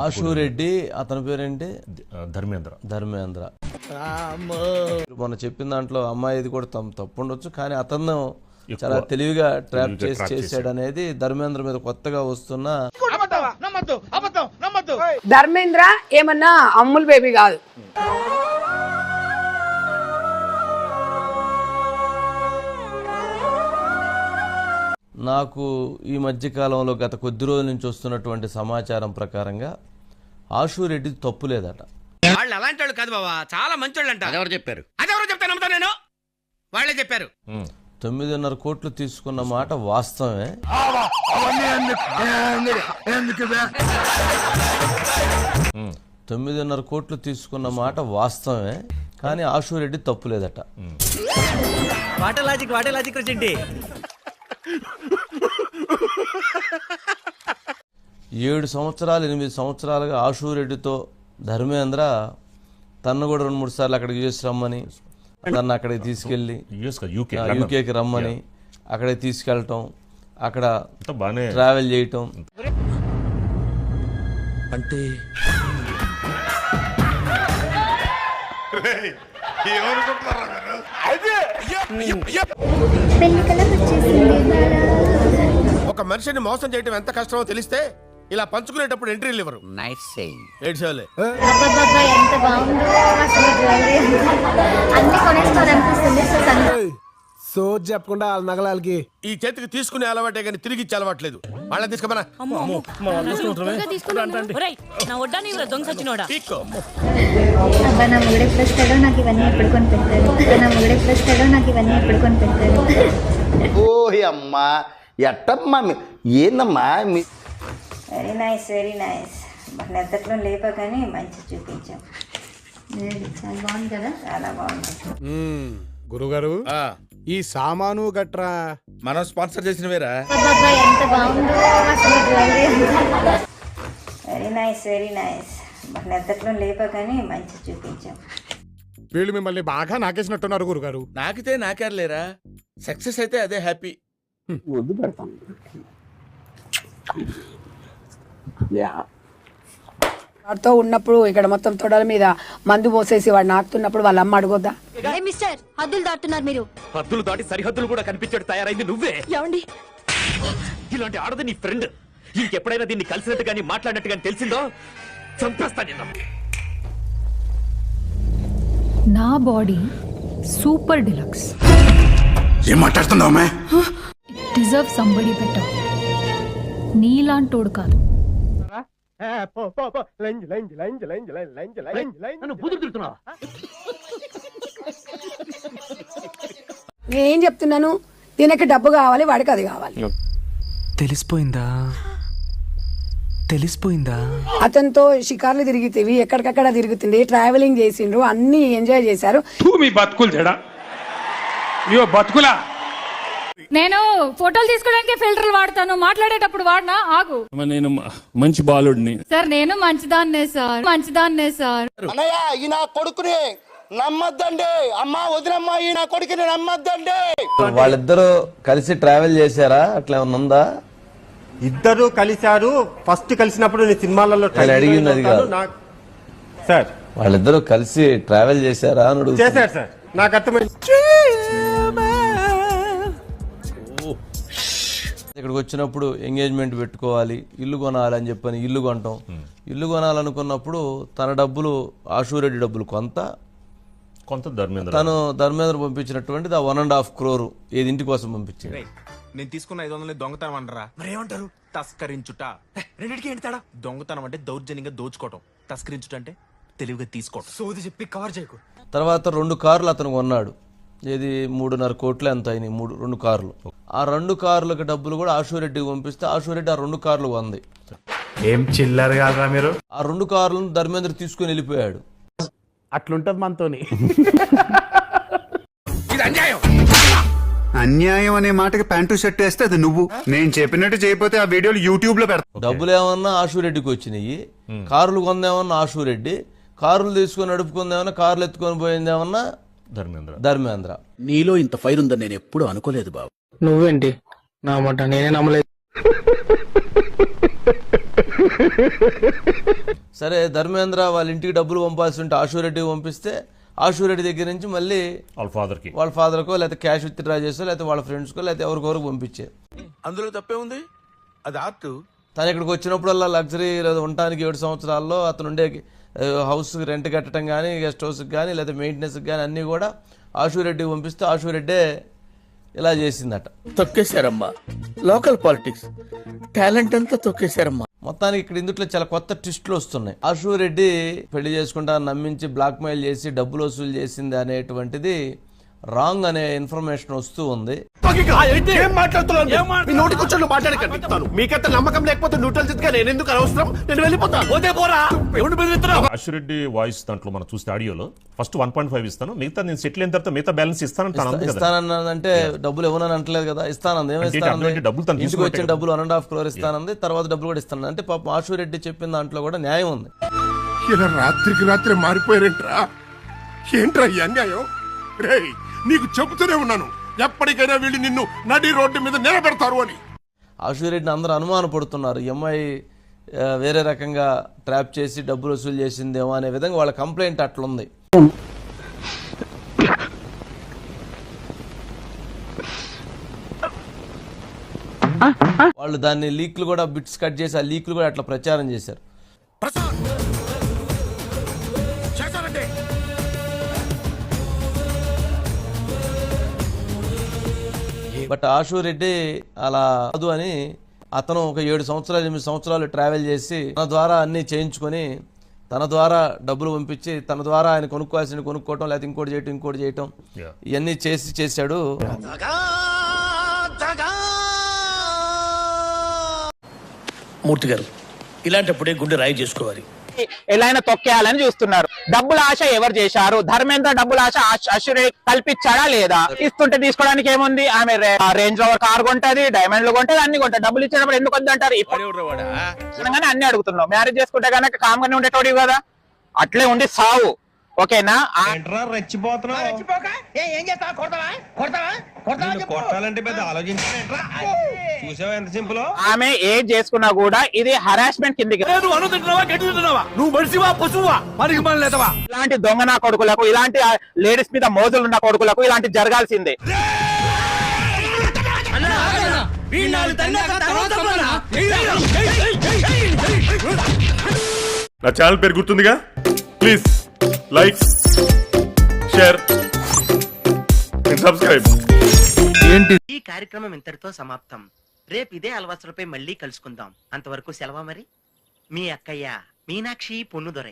ఆశూరెడ్డి అతని పేరేంటి? ధర్మేంద్ర. మొన్న చెప్పిన దాంట్లో అమ్మాయిది కూడా తప్పు ఉండొచ్చు, కానీ అతను చాలా తెలివిగా ట్రాప్ చేసాడు అనేది ధర్మేంద్ర మీద కొత్తగా వస్తున్న. ధర్మేంద్ర ఏమన్నా అమ్ముల్ బేబీ కాదు. నాకు ఈ మధ్యకాలంలో గత కొద్ది రోజుల నుంచి వస్తున్నటువంటి సమాచారం ప్రకారంగా ఆశూరెడ్డి తప్పు లేదట. వాళ్ళు అలాంటి వాళ్ళు కాదు బాబా, చాలా మంచి వాళ్ళు అంట. ఎవరు చెప్పారు? అదెవరో చెప్తాను, నమ్ముతా నేను. వాళ్ళే చెప్పారు. 9.5 కోట్లు తీసుకున్న మాట వాస్తవమే. 9.5 కోట్లు తీసుకున్న మాట వాస్తవమే, కానీ ఆశూరెడ్డి తప్పు లేదట. What a logic Reddy. 7 సంవత్సరాలు 8 సంవత్సరాలుగా ఆశూరెడ్డితో ధర్మేంద్ర తను కూడా 2-3 సార్లు అక్కడికి చేసి రమ్మని, తను అక్కడికి తీసుకెళ్ళి యూకేకి రమ్మని అక్కడికి తీసుకెళ్ళటం, అక్కడ ట్రావెల్ చేయటం. అంటే ఒక మనిషిని మోసం చేయడం ఎంత కష్టమో తెలిస్తే ఇలా పంచుకునేటప్పుడు ఎంట్రీలు ఇవ్వరు. నైట్ సేయింగ్. ఏడ్చాలే. ఎంత బాగుందో అసలు జ్యువెలరీ అన్ని కొనేసుకోవాలనిపిస్తుంది. సో చెప్పకుండా వాళ్ళ నగలాలకి ఈ చేతికి తీసుకునే అలవాటే కానీ తిరిగి ఇచ్చే అలవాట్లేదు. వాళ్ళని తీసుకోమన్నా. అబ్బా నా మొగుడు ఎప్పుడు వస్తాడో నాకు ఇవన్నీ ఎప్పుడు కొని పెడతాడు. ఓహి అమ్మా, ఎట్టమ్మా ఏందమ్మా? Very nice. నెత్తట్లో లేప కానీ మంచి చూపించాం. చాలా బాగుంది కదా, చాలా బాగుంది. గురుగారు ఈ సామాను గట్రా మనం స్పాన్సర్ చేసిన వేరా. ఎంత బాగుందో అసలు జ్యువెలరీ. Very nice. నెత్తట్లో లేప కానీ మంచి చూపించాం. వీళ్ళు మిమ్మల్ని బాగా నాకేసినట్టున్నారు గురుగారు. నాకితే నాకేర్లేరా, సక్సెస్ అయితే అదే హ్యాపీ. వద్దు పెడతాం. వాడితో ఉన్నప్పుడు ఇక్కడ మొత్తం తొడల మీద మందు పోసేసి వాడు నాకుతున్నప్పుడు వాళ్ళ అమ్మ అడగొద్దా? మిస్టర్ హద్దులు దాటుతున్నారు మీరు. హద్దులు దాటి సరిహద్దులు కూడా కనిపించాడు తయారైంది నువ్వే. ఏమండి ఇలాంటి ఆడది నీ ఫ్రెండ్. ఇంకెప్పుడైనా దీన్ని కలిసినట్టు కానీ మాట్లాడినట్టు కానీ తెలిసిందో చంపేస్తా నిన్ను. నా బాడీ సూపర్ డిలక్స్. ఏం మాట్లాడుతున్నావు? Deserve somebody better. నీలాంటోడు కాదు. నేనేం చెప్తున్నాను, దీనికి డబ్బు కావాలి, వాడికి అది కావాలి. తెలిసిపోయిందా? అతనితో షికార్లు తిరిగితేవి, ఎక్కడికక్కడ తిరుగుతుంది, ట్రావెలింగ్ చేసిండ్రు, అన్ని ఎంజాయ్ చేశారు. మీ బతుకులు చెడా, బతుకులా. నేను ఫోటోలు తీసుకోవడానికి ఫిల్టర్లు వాడతాను, మాట్లాడేటప్పుడు వాడినా ఆగు. నేను మంచి బాలుడిని సార్, నేను మంచిదాన్నే సార్. అన్నయ్య, ఈ నా కొడుకుని నమ్మద్దండి. అమ్మా వదినమ్మా, ఈ నా కొడుకుని నమ్మద్దండి. వాళ్ళిద్దరూ కలిసి ట్రావెల్ చేశారా? అట్లా ఏమన్నా ఉందా? ఇద్దరు కలిశారు. ఫస్ట్ కలిసినప్పుడు నేను సినిమాలలో అడిగినది కాదు సార్. వాళ్ళిద్దరూ కలిసి ట్రావెల్ చేశారా అని చేశారు సార్. నాకు అర్థమైంది. ఇక్కడికి వచ్చినప్పుడు ఎంగేజ్మెంట్ పెట్టుకోవాలి, ఇల్లు కొనాలి అని చెప్పని ఇల్లు కొంటాం. ఇల్లు కొనాలనుకున్నప్పుడు తన డబ్బులు, ఆశూరెడ్డి డబ్బులు కొంత తను ధర్మేంద్ర పంపించినటువంటిది ఆ 1.5 crore ఏది ఇంటి కోసం పంపించింది. నేను తీసుకున్న 500 దొంగతనం అంటారా? మరి ఏమంటారు? తస్కరించుట. రెండింటికి ఏంటి తేడా? దొంగతనం అంటే దౌర్జన్యంగా దోచుకోవటం, తస్కరించుట అంటే తెలివిగా తీసుకోవటం. సోది చెప్పి కవర్ చేయకు. తర్వాత 2 కార్లు అతను కొన్నాడు. ఏది 3.5 కోట్లు ఎంత అయినాయి, 2 కార్లు. ఆ 2 కార్లకు డబ్బులు కూడా ఆశూరెడ్డికి పంపిస్తే ఆశూరెడ్డి ఆ 2 కార్లు కొంది. ఏం చిల్లర కాదా మీరు? ఆ 2 కార్లను ధర్మేంద్ర తీసుకుని వెళ్ళిపోయాడు. అట్లుంటది మనతోని. అన్యాయం అనే మాటకి ప్యాంటు షర్ట్ వేస్తే అది నువ్వు. నేను చెప్పినట్టు చేయకపోతే ఆ వీడియోలు యూట్యూబ్ లో పెడతా. డబ్బులు ఏమన్నా ఆశూరెడ్డికి వచ్చినాయి, కార్లు కొందేమన్నా ఆశూరెడ్డి, కార్లు తీసుకొని నడుపుకుందేమన్నా, కార్లు ఎత్తుకొని పోయిందేమన్నా ధర్మేంద్ర. నీలో ఇంత ఫైర్ ఉందని నేను ఎప్పుడు అనుకోలేదు బాబు. నువ్వేంటి నా మాట నేనే నమ్మలేదు. సరే ధర్మేంద్ర వాళ్ళ ఇంటికి డబ్బులు పంపాల్సి ఉంటే ఆశూరెడ్డికి పంపిస్తే ఆశూరెడ్డి దగ్గర నుంచి మళ్ళీ వాళ్ళ ఫాదర్కో లేకపోతే క్యాష్ విత్డ్రా చేసో లేకపోతే వాళ్ళ ఫ్రెండ్స్కో లేకపోతే ఎవరికొరకు పంపించారు. అందులో తప్పే ఉంది, అది ఆర్ట్. తను ఇక్కడికి వచ్చినప్పుడల్లా లగ్జరీ లేదా ఉండటానికి 7 సంవత్సరాల్లో అతను ఉండే హౌస్ రెంట్ కట్టడం కానీ గెస్ట్ హౌస్కి కానీ లేదా మెయింటెనెన్స్కి కానీ అన్నీ కూడా ఆశూరెడ్డికి పంపిస్తే ఆశూరెడ్డే ఇలా చేసిందట. తొక్కేశారమ్మా, లోకల్ పాలిటిక్స్ టాలెంట్ అంతా తొక్కేశారమ్మా. మొత్తానికి ఇక్కడ ఇందులో చాలా కొత్త ట్విస్టులు వస్తున్నాయి. ఆశూరెడ్డి పెళ్లి చేసుకుంటా నమ్మించి బ్లాక్మెయిల్ చేసి డబ్బులు వసూలు చేసింది అనేటువంటిది రాంగ్ అనే ఇన్ఫర్మేషన్ వస్తూ ఉంది. మీకంత నమ్మకం లేకపోతే న్యూట్రల్ గా నేను ఎందుకు అనవసరం, నేను వెళ్ళిపోతాను. ఆశురెడ్డి వాయిస్ దాంట్లో మనం చూస్తే ఆడియోలో ఫస్ట్ 1.5 ఇస్తాను, మిగతా నేను సెటిల్ అయిన తర్వాత మిగతా బ్యాలెన్స్ ఇస్తానన్నదంటే డబ్బులు ఇవ్వనని అంటలేదు కదా, ఇస్తానంది. ఇంటికి వచ్చిన డబ్బులు 1.5 crore ఇస్తానంది, తర్వాత డబ్బులు కూడా ఇస్తాను అంటే పాపం ఆశూరెడ్డి చెప్పిన దాంట్లో కూడా న్యాయం ఉంది. ఇలా రాత్రికి రాత్రి మారిపోయారేంట్రా, ఏంట్రా ఈ అన్యాయం? రేయ్ నీకు చెబుతూనే ఉన్నాను, ఎప్పటికైనా వీళ్ళు నిన్ను నడి రోడ్డు మీద నిలబెడతారు అని. ఆశూరెడ్డిని అందరూ అనుమానపడుతున్నారు, ఈ అమ్మాయి వేరే రకంగా ట్రాప్ చేసి డబ్బులు వసూలు చేసిందేమో అనే విధంగా వాళ్ళ కంప్లైంట్ అట్లుంది. వాళ్ళు దాన్ని లీక్లు కూడా బిట్స్ కట్ చేసి ఆ లీక్లు కూడా అట్లా ప్రచారం చేశారు. బట్ ఆశూరెడ్డి అలా కాదు అని అతను ఒక 7 సంవత్సరాలు 8 సంవత్సరాలు ట్రావెల్ చేసి తన ద్వారా అన్ని చేయించుకొని తన ద్వారా డబ్బులు పంపించి తన ద్వారా ఆయన కొనుక్కోవాల్సిన కొనుక్కోవటం లేకపోతే ఇంకోటి చేయటం ఇవన్నీ చేశాడు. మూర్తి గారు, ఇలాంటప్పుడే గుండె రాయి చేసుకోవాలి. ఎలా అయినా తొక్కేయాలని చూస్తున్నారు. డబ్బుల ఆశ ఎవరు చేశారు? ధర్మేంద్ర డబ్బుల ఆశ ఆశూరెడ్డి కల్పించాడా లేదా? ఇస్తుంటే తీసుకోవడానికి ఏముంది? ఆమె రేంజ్ రోవర్ కార్ కొంటది, డైమండ్లు కొంటది, అన్ని కొంటది. డబ్బులు ఇచ్చినప్పుడు ఎందుకు వద్దు అంటారు? అన్ని అడుగుతున్నావు. మ్యారేజ్ చేసుకుంటే కనుక కామ్గానే ఉండేటోడి కదా, అట్లే ఉండి సావు. ఓకేనా? ఆమె ఏం చేసుకున్నా కూడా ఇది హరాస్మెంట్ కిందికి. ఇలాంటి దొంగ నా కొడుకులకు, ఇలాంటి లేడీస్ మీద మోజులున్న కొడుకులకు ఇలాంటి జరగాల్సిందే. నా ఛానల్ పేరు గుర్తుందిగా, ప్లీజ్ లైక్ షేర్ సబ్స్క్రైబ్. ఈ కార్యక్రమం ఇంతటితో సమాప్తం. రేపు ఇదే అలవాసులపై మళ్ళీ కలుసుకుందాం. అంతవరకు సెలవా మరి. మీ అక్కయ్య మీనాక్షి పొన్నుదొరై.